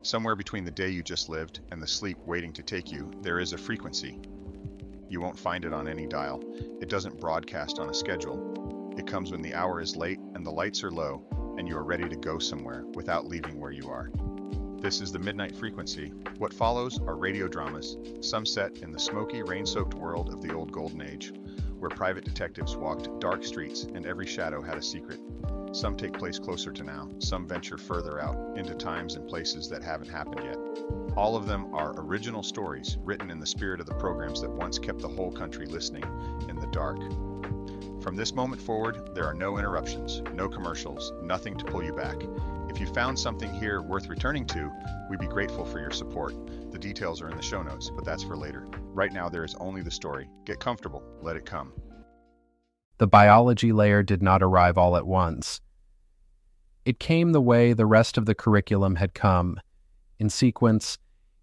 Somewhere between the day you just lived and the sleep waiting to take you, there is a frequency. You won't find it on any dial. It doesn't broadcast on a schedule. It comes when the hour is late and the lights are low, and you are ready to go somewhere without leaving where you are. This is the midnight frequency. What follows are radio dramas, some set in the smoky, rain-soaked world of the old golden age, where private detectives walked dark streets and every shadow had a secret. Some take place closer to now, some venture further out, into times and places that haven't happened yet. All of them are original stories, written in the spirit of the programs that once kept the whole country listening in the dark. From this moment forward, there are no interruptions, no commercials, nothing to pull you back. If you found something here worth returning to, we'd be grateful for your support. The details are in the show notes, but that's for later. Right now, there is only the story. Get comfortable. Let it come. The biology layer did not arrive all at once. It came the way the rest of the curriculum had come, in sequence,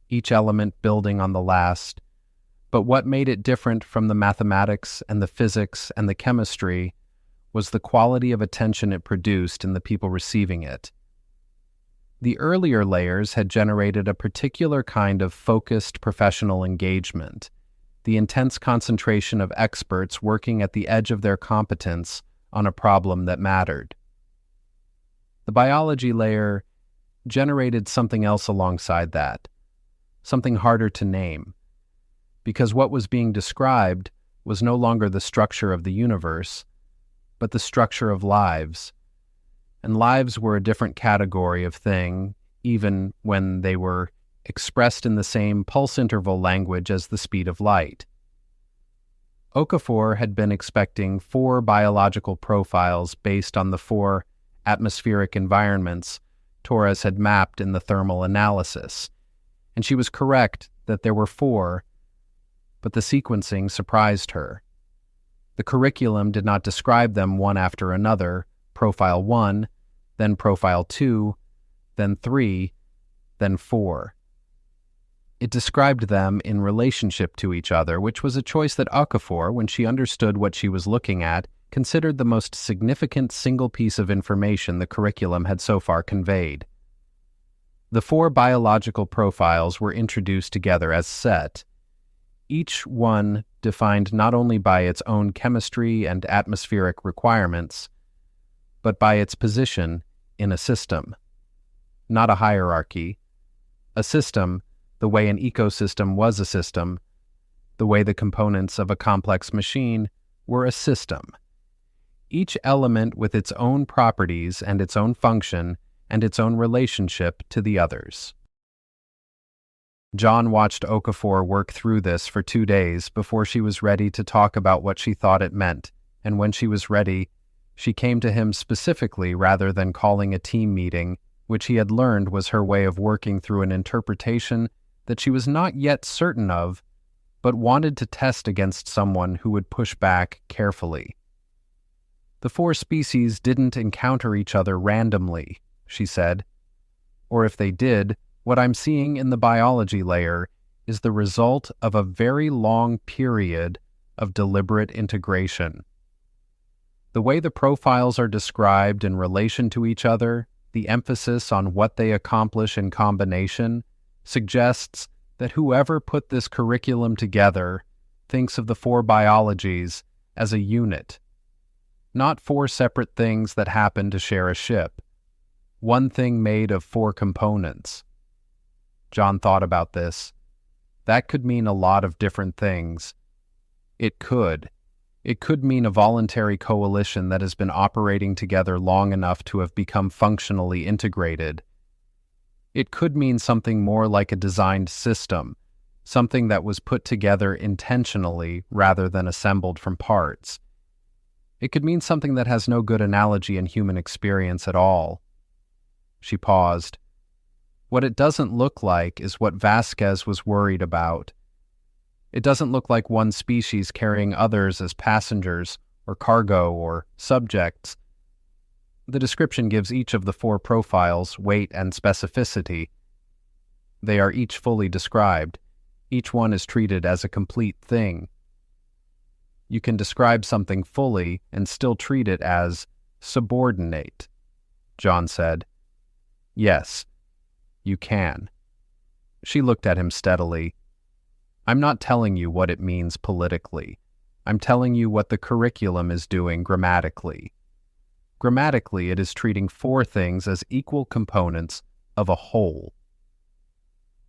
each element building on the last. But what made it different from the mathematics and the physics and the chemistry was the quality of attention it produced in the people receiving it. The earlier layers had generated a particular kind of focused professional engagement, the intense concentration of experts working at the edge of their competence on a problem that mattered. The biology layer generated something else alongside that, something harder to name, because what was being described was no longer the structure of the universe, but the structure of lives. And lives were a different category of thing, even when they were expressed in the same pulse interval language as the speed of light. Okafor had been expecting 4 biological profiles based on the 4 atmospheric environments Torres had mapped in the thermal analysis, and she was correct that there were 4, but the sequencing surprised her. The curriculum did not describe them one after another, profile 1, then profile 2, then 3, then 4. It described them in relationship to each other, which was a choice that Okafor, when she understood what she was looking at, considered the most significant single piece of information the curriculum had so far conveyed. The 4 biological profiles were introduced together as set, each one defined not only by its own chemistry and atmospheric requirements, but by its position in a system. Not a hierarchy. A system, the way an ecosystem was a system, the way the components of a complex machine were a system. Each element with its own properties and its own function and its own relationship to the others. John watched Okafor work through this for 2 days before she was ready to talk about what she thought it meant, and when she was ready, she came to him specifically rather than calling a team meeting, which he had learned was her way of working through an interpretation that she was not yet certain of, but wanted to test against someone who would push back carefully. The 4 species didn't encounter each other randomly, she said. Or if they did, what I'm seeing in the biology layer is the result of a very long period of deliberate integration. The way the profiles are described in relation to each other, the emphasis on what they accomplish in combination, suggests that whoever put this curriculum together thinks of the 4 biologies as a unit, not 4 separate things that happen to share a ship, one thing made of 4 components. John thought about this. That could mean a lot of different things. It could. It could mean a voluntary coalition that has been operating together long enough to have become functionally integrated. It could mean something more like a designed system, something that was put together intentionally rather than assembled from parts. It could mean something that has no good analogy in human experience at all. She paused. What it doesn't look like is what Vasquez was worried about. It doesn't look like one species carrying others as passengers or cargo or subjects. The description gives each of the 4 profiles weight and specificity. They are each fully described. Each one is treated as a complete thing. You can describe something fully and still treat it as subordinate, John said. Yes, you can. She looked at him steadily. I'm not telling you what it means politically. I'm telling you what the curriculum is doing grammatically. Grammatically, it is treating four things as equal components of a whole.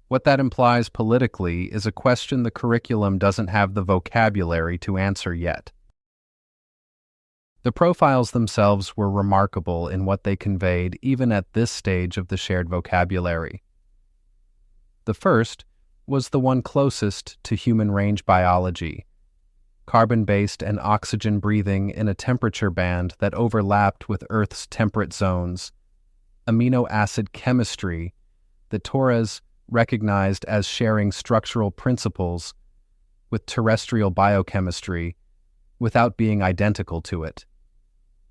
What that implies politically is a question the curriculum doesn't have the vocabulary to answer yet. The profiles themselves were remarkable in what they conveyed even at this stage of the shared vocabulary. The first was the one closest to human range biology, carbon-based and oxygen breathing in a temperature band that overlapped with Earth's temperate zones, amino acid chemistry that Torres recognized as sharing structural principles with terrestrial biochemistry without being identical to it.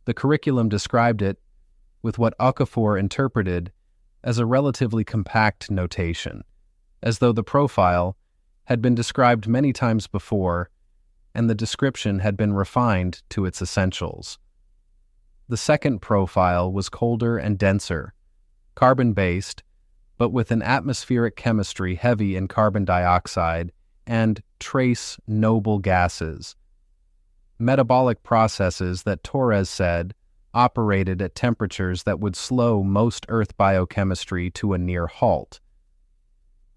The curriculum described it with what Okafor interpreted as a relatively compact notation, as though the profile had been described many times before and the description had been refined to its essentials. The second profile was colder and denser, carbon-based, but with an atmospheric chemistry heavy in carbon dioxide and trace noble gases. Metabolic processes that Torres said operated at temperatures that would slow most Earth biochemistry to a near halt,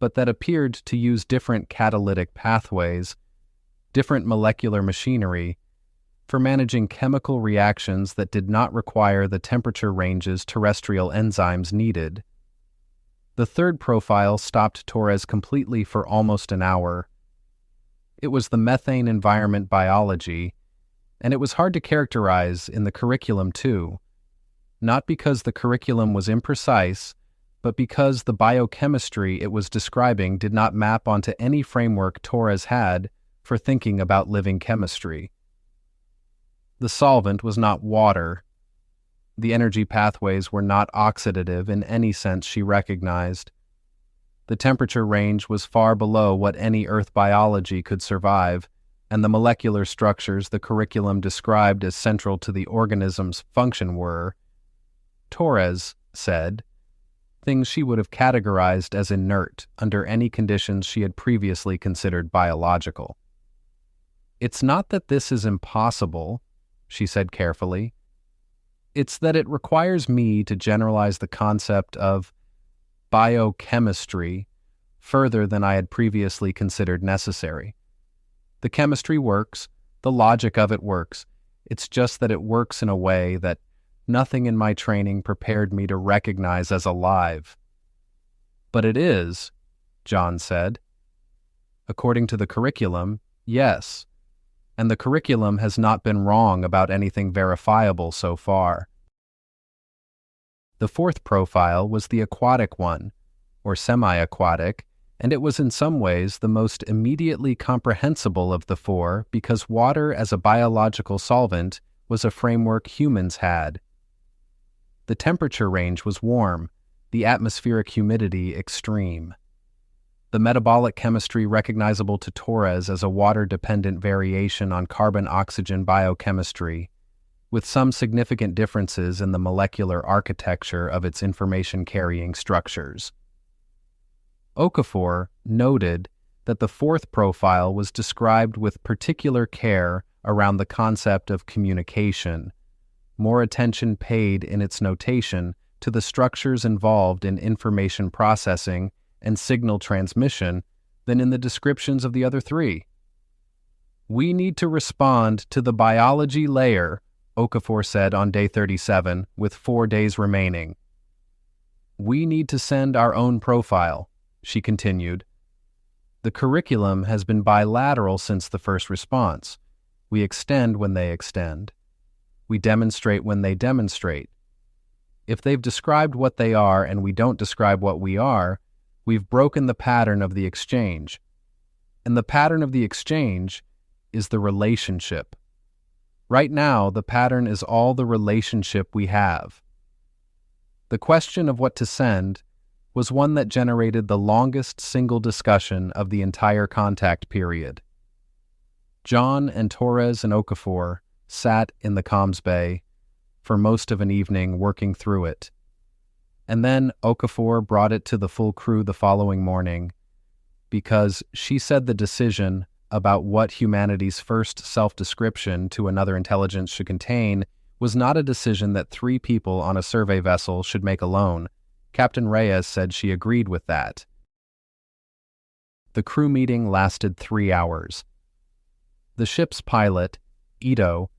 but that appeared to use different catalytic pathways, different molecular machinery, for managing chemical reactions that did not require the temperature ranges terrestrial enzymes needed. The third profile stopped Torres completely for almost an hour. It was the methane environment biology, and it was hard to characterize in the curriculum too, not because the curriculum was imprecise, but because the biochemistry it was describing did not map onto any framework Torres had for thinking about living chemistry. The solvent was not water. The energy pathways were not oxidative in any sense she recognized. The temperature range was far below what any Earth biology could survive, and the molecular structures the curriculum described as central to the organism's function were, Torres said, things she would have categorized as inert under any conditions she had previously considered biological. It's not that this is impossible, she said carefully. It's that it requires me to generalize the concept of biochemistry further than I had previously considered necessary. The chemistry works, the logic of it works. It's just that it works in a way that nothing in my training prepared me to recognize as alive. But it is, John said. According to the curriculum, yes. And the curriculum has not been wrong about anything verifiable so far. The fourth profile was the aquatic one, or semi-aquatic, and it was in some ways the most immediately comprehensible of the four because water as a biological solvent was a framework humans had. The temperature range was warm, the atmospheric humidity extreme. The metabolic chemistry recognizable to Torres as a water-dependent variation on carbon-oxygen biochemistry, with some significant differences in the molecular architecture of its information-carrying structures. Okafor noted that the fourth profile was described with particular care around the concept of communication, more attention paid in its notation to the structures involved in information processing and signal transmission than in the descriptions of the other three. We need to respond to the biology layer, Okafor said on day 37, with 4 days remaining. We need to send our own profile, she continued. The curriculum has been bilateral since the first response. We extend when they extend. We demonstrate when they demonstrate. If they've described what they are and we don't describe what we are, we've broken the pattern of the exchange. And the pattern of the exchange is the relationship. Right now, the pattern is all the relationship we have. The question of what to send was one that generated the longest single discussion of the entire contact period. John and Torres and Okafor sat in the comms bay for most of an evening working through it. And then Okafor brought it to the full crew the following morning, because she said the decision about what humanity's first self-description to another intelligence should contain was not a decision that 3 people on a survey vessel should make alone. Captain Reyes said she agreed with that. The crew meeting lasted 3 hours. The ship's pilot, Ito,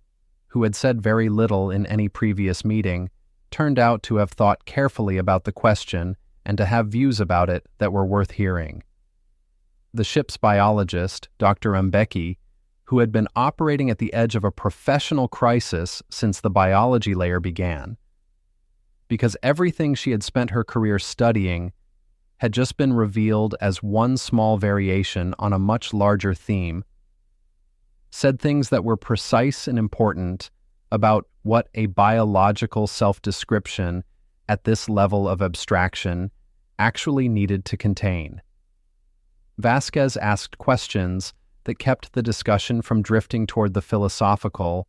who had said very little in any previous meeting, turned out to have thought carefully about the question and to have views about it that were worth hearing. The ship's biologist, Dr. Mbeki, who had been operating at the edge of a professional crisis since the biology layer began, because everything she had spent her career studying had just been revealed as one small variation on a much larger theme, said things that were precise and important about what a biological self-description at this level of abstraction actually needed to contain. Vasquez asked questions that kept the discussion from drifting toward the philosophical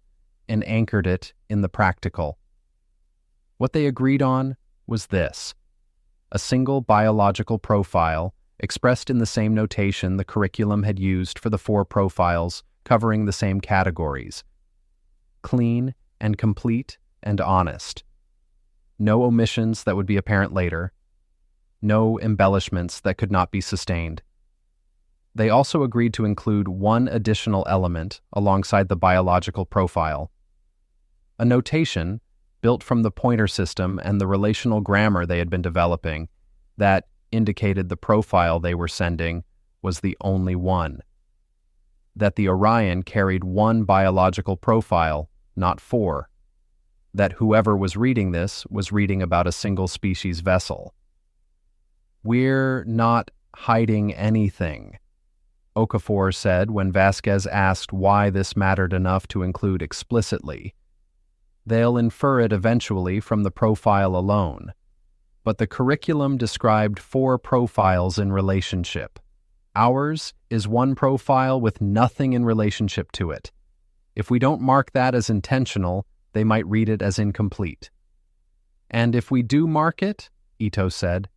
and anchored it in the practical. What they agreed on was this: a single biological profile expressed in the same notation the curriculum had used for the 4 profiles covering the same categories. Clean and complete and honest. No omissions that would be apparent later. No embellishments that could not be sustained. They also agreed to include 1 additional element alongside the biological profile: a notation built from the pointer system and the relational grammar they had been developing that indicated the profile they were sending was the only one. That the Orion carried 1 biological profile, not 4. That whoever was reading this was reading about a single species vessel. "We're not hiding anything," Okafor said when Vasquez asked why this mattered enough to include explicitly. "They'll infer it eventually from the profile alone. But the curriculum described 4 profiles in relationship. Ours is 1 profile with nothing in relationship to it. If we don't mark that as intentional, they might read it as incomplete. And if we do mark it," Ito said,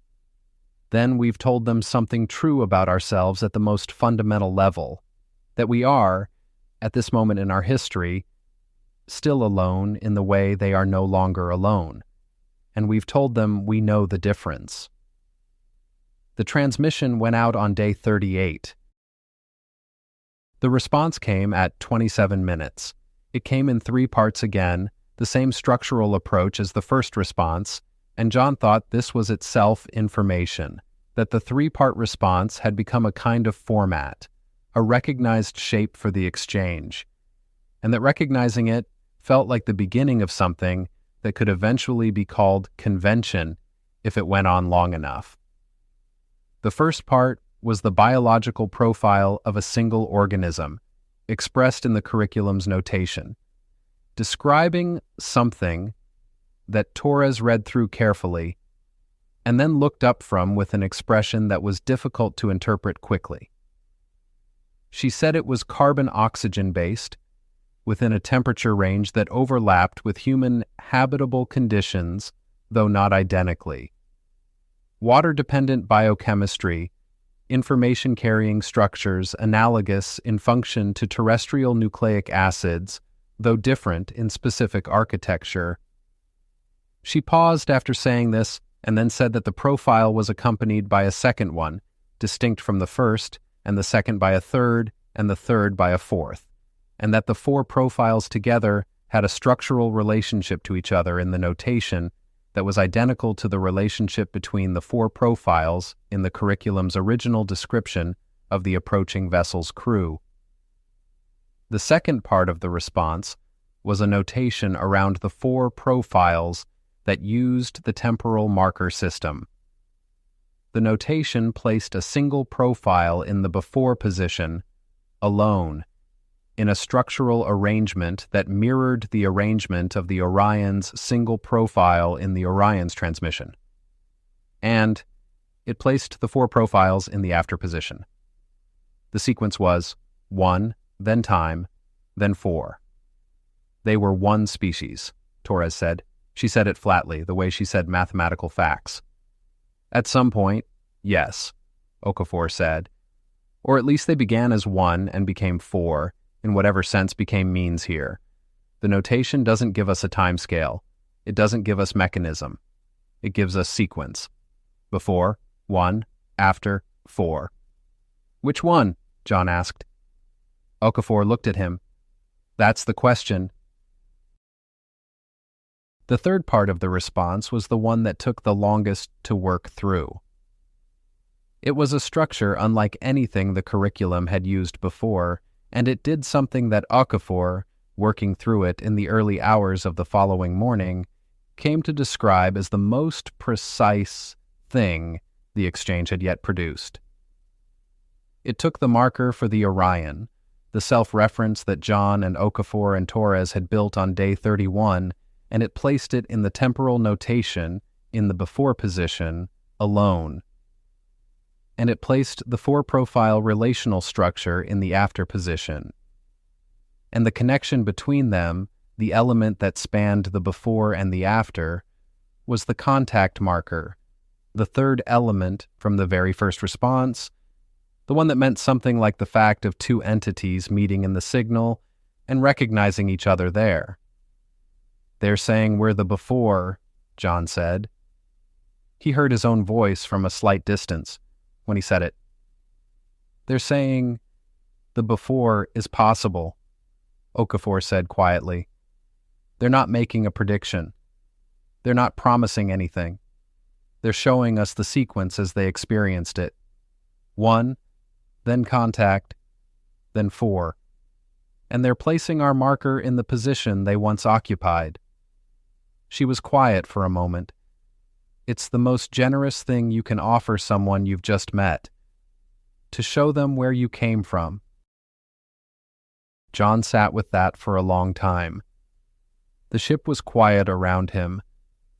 "then we've told them something true about ourselves at the most fundamental level, that we are, at this moment in our history, still alone in the way they are no longer alone, and we've told them we know the difference." The transmission went out on day 38. The response came at 27 minutes. It came in 3 parts again, the same structural approach as the first response, and John thought this was itself information, that the 3-part response had become a kind of format, a recognized shape for the exchange, and that recognizing it felt like the beginning of something that could eventually be called convention if it went on long enough. The first part was the biological profile of a single organism, expressed in the curriculum's notation, describing something that Torres read through carefully and then looked up from with an expression that was difficult to interpret quickly. She said it was carbon-oxygen-based, within a temperature range that overlapped with human habitable conditions, though not identically. Water-dependent biochemistry, information-carrying structures analogous in function to terrestrial nucleic acids, though different in specific architecture. She paused after saying this and then said that the profile was accompanied by a second one, distinct from the first, and the second by a third, and the third by a fourth, and that the 4 profiles together had a structural relationship to each other in the notation that was identical to the relationship between the 4 profiles in the curriculum's original description of the approaching vessel's crew. The second part of the response was a notation around the 4 profiles that used the temporal marker system. The notation placed a single profile in the before position, alone, in a structural arrangement that mirrored the arrangement of the Orion's single profile in the Orion's transmission. And it placed the 4 profiles in the after position. The sequence was 1, then time, then 4. They were 1 species, Torres said. She said it flatly, the way she said mathematical facts. At some point, yes, Okafor said, Or at least they began as 1 and became 4, in whatever sense became means here. The notation doesn't give us a timescale. It doesn't give us mechanism. It gives us sequence. Before, 1, after, 4. Which one? John asked. Okafor looked at him. That's the question. The third part of the response was the one that took the longest to work through. It was a structure unlike anything the curriculum had used before, and it did something that Okafor, working through it in the early hours of the following morning, came to describe as the most precise thing the exchange had yet produced. It took the marker for the Orion, the self-reference that John and Okafor and Torres had built on day 31, and it placed it in the temporal notation, in the before position, alone. And it placed the four-profile relational structure in the after position. And the connection between them, the element that spanned the before and the after, was the contact marker, the third element from the very first response, the one that meant something like the fact of two entities meeting in the signal and recognizing each other there. They're saying we're the before, John said. He heard his own voice from a slight distance when he said it. They're saying the before is possible, Okafor said quietly. They're not making a prediction. They're not promising anything. They're showing us the sequence as they experienced it. 1, then contact, then 4. And they're placing our marker in the position they once occupied. She was quiet for a moment. It's the most generous thing you can offer someone you've just met, to show them where you came from. John sat with that for a long time. The ship was quiet around him,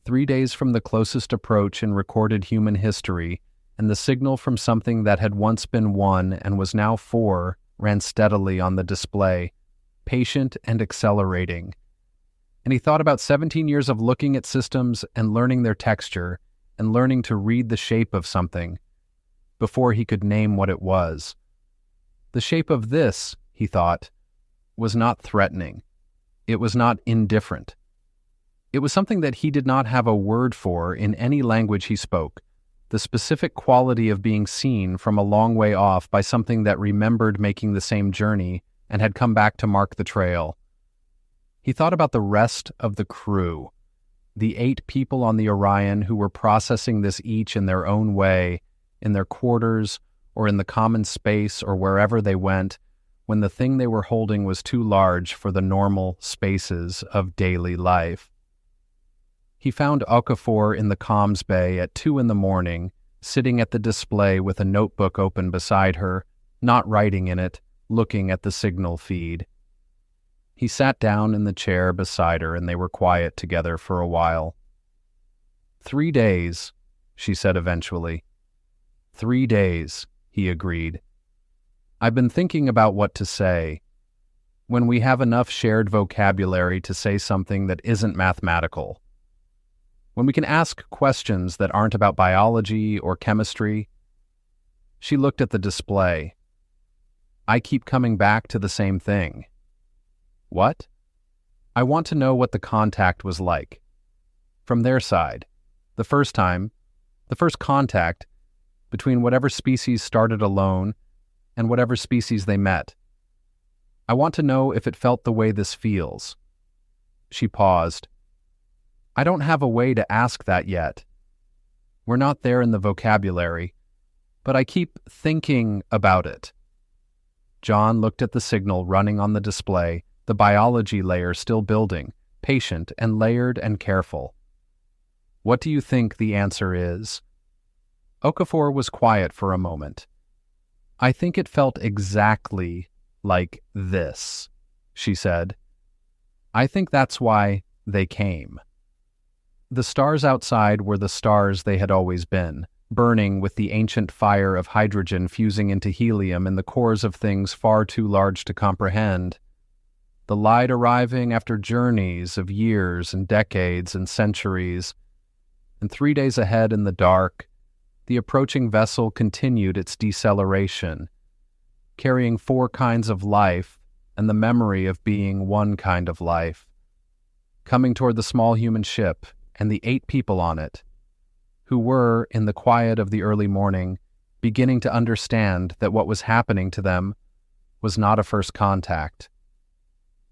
3 days from the closest approach in recorded human history, and the signal from something that had once been 1 and was now 4 ran steadily on the display, patient and accelerating. And he thought about 17 years of looking at systems and learning their texture and learning to read the shape of something before he could name what it was. The shape of this, he thought, was not threatening. It was not indifferent. It was something that he did not have a word for in any language he spoke, the specific quality of being seen from a long way off by something that remembered making the same journey and had come back to mark the trail. He thought about the rest of the crew, the 8 people on the Orion who were processing this each in their own way, in their quarters or in the common space or wherever they went, when the thing they were holding was too large for the normal spaces of daily life. He found Okafor in the comms bay at 2 a.m, sitting at the display with a notebook open beside her, not writing in it, looking at the signal feed. He sat down in the chair beside her and they were quiet together for a while. 3 days, she said eventually. 3 days, he agreed. I've been thinking about what to say. When we have enough shared vocabulary to say something that isn't mathematical. When we can ask questions that aren't about biology or chemistry. She looked at the display. I keep coming back to the same thing. What? I want to know what the contact was like. From their side, the first contact between whatever species started alone and whatever species they met. I want to know if it felt the way this feels. She paused. I don't have a way to ask that yet. We're not there in the vocabulary, but I keep thinking about it. John looked at the signal running on the display, the biology layer still building, patient and layered and careful. What do you think the answer is? Okafor was quiet for a moment. I think it felt exactly like this, she said. I think that's why they came. The stars outside were the stars they had always been, burning with the ancient fire of hydrogen fusing into helium in the cores of things far too large to comprehend. The light arriving after journeys of years and decades and centuries, and 3 days ahead in the dark, the approaching vessel continued its deceleration, carrying 4 kinds of life and the memory of being one kind of life, coming toward the small human ship and the 8 people on it, who were, in the quiet of the early morning, beginning to understand that what was happening to them was not a first contact.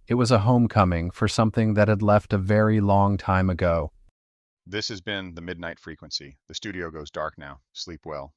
It was a homecoming for something that had left a very long time ago. This has been the Midnight Frequency. The studio goes dark now. Sleep well.